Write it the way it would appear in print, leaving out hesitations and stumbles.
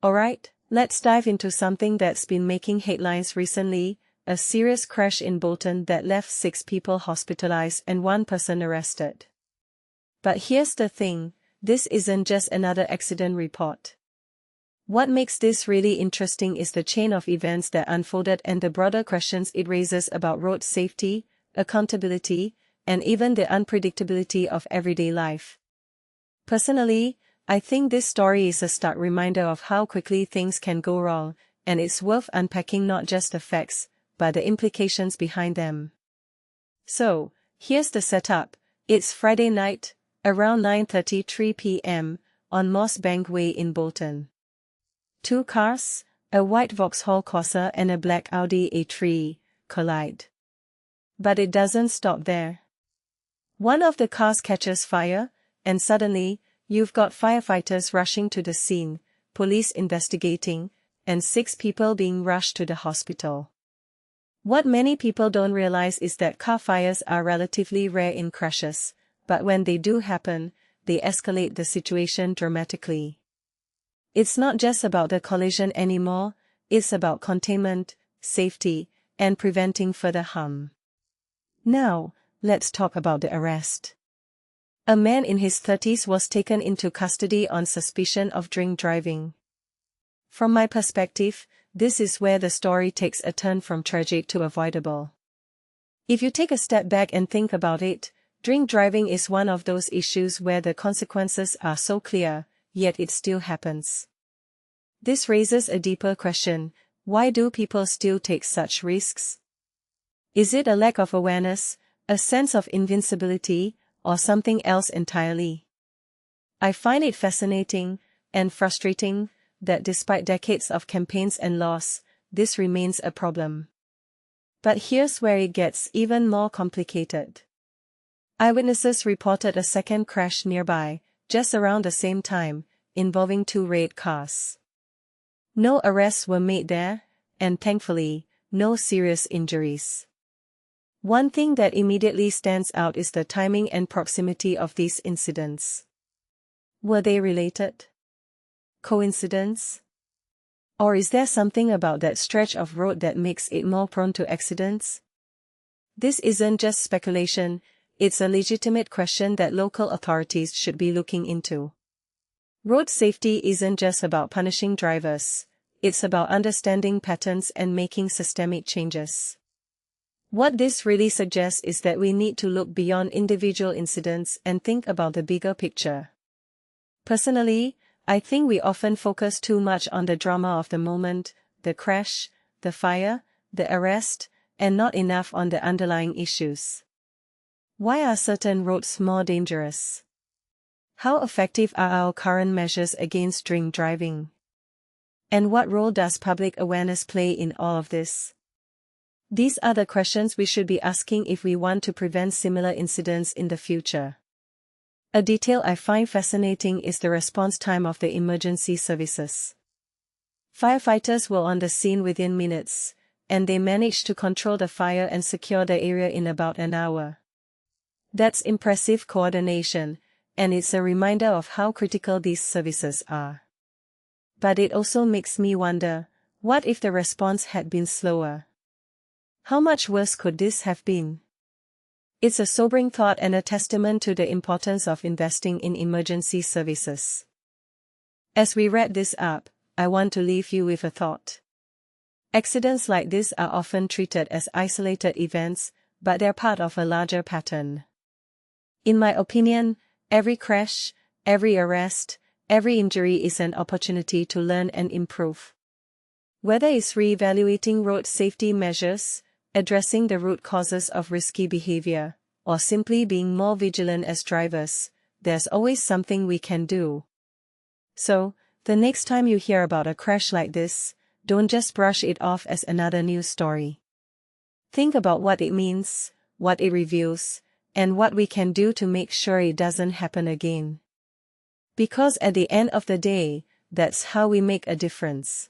Alright, let's dive into something that's been making headlines recently, a serious crash in Bolton that left 6 people hospitalized and 1 person arrested. But here's the thing, this isn't just another accident report. What makes this really interesting is the chain of events that unfolded and the broader questions it raises about road safety, accountability, and even the unpredictability of everyday life. Personally, I think this story is a stark reminder of how quickly things can go wrong, and it's worth unpacking not just the facts, but the implications behind them. So, here's the setup. It's Friday night, around 9:33 p.m., on Moss Bank Way in Bolton. 2 cars, a white Vauxhall Corsa and a black Audi A3, collide. But it doesn't stop there. One of the cars catches fire, and suddenly, you've got firefighters rushing to the scene, police investigating, and 6 people being rushed to the hospital. What many people don't realize is that car fires are relatively rare in crashes, but when they do happen, they escalate the situation dramatically. It's not just about the collision anymore, it's about containment, safety, and preventing further harm. Now, let's talk about the arrest. A man in his 30s was taken into custody on suspicion of drink driving. From my perspective, this is where the story takes a turn from tragic to avoidable. If you take a step back and think about it, drink driving is one of those issues where the consequences are so clear, yet it still happens. This raises a deeper question: why do people still take such risks? Is it a lack of awareness, a sense of invincibility, or something else entirely? I find it fascinating, and frustrating, that despite decades of campaigns and laws, this remains a problem. But here's where it gets even more complicated. Eyewitnesses reported a second crash nearby, just around the same time, involving 2 red cars. No arrests were made there, and thankfully, no serious injuries. One thing that immediately stands out is the timing and proximity of these incidents. Were they related? Coincidence? Or is there something about that stretch of road that makes it more prone to accidents? This isn't just speculation, it's a legitimate question that local authorities should be looking into. Road safety isn't just about punishing drivers, it's about understanding patterns and making systemic changes. What this really suggests is that we need to look beyond individual incidents and think about the bigger picture. Personally, I think we often focus too much on the drama of the moment, the crash, the fire, the arrest, and not enough on the underlying issues. Why are certain roads more dangerous? How effective are our current measures against drink driving? And what role does public awareness play in all of this? These are the questions we should be asking if we want to prevent similar incidents in the future. A detail I find fascinating is the response time of the emergency services. Firefighters were on the scene within minutes, and they managed to control the fire and secure the area in about an hour. That's impressive coordination, and it's a reminder of how critical these services are. But it also makes me wonder, what if the response had been slower? How much worse could this have been? It's a sobering thought and a testament to the importance of investing in emergency services. As we wrap this up, I want to leave you with a thought. Accidents like this are often treated as isolated events, but they're part of a larger pattern. In my opinion, every crash, every arrest, every injury is an opportunity to learn and improve. Whether it's re-evaluating road safety measures, addressing the root causes of risky behavior, or simply being more vigilant as drivers, there's always something we can do. So, the next time you hear about a crash like this, don't just brush it off as another news story. Think about what it means, what it reveals, and what we can do to make sure it doesn't happen again. Because at the end of the day, that's how we make a difference.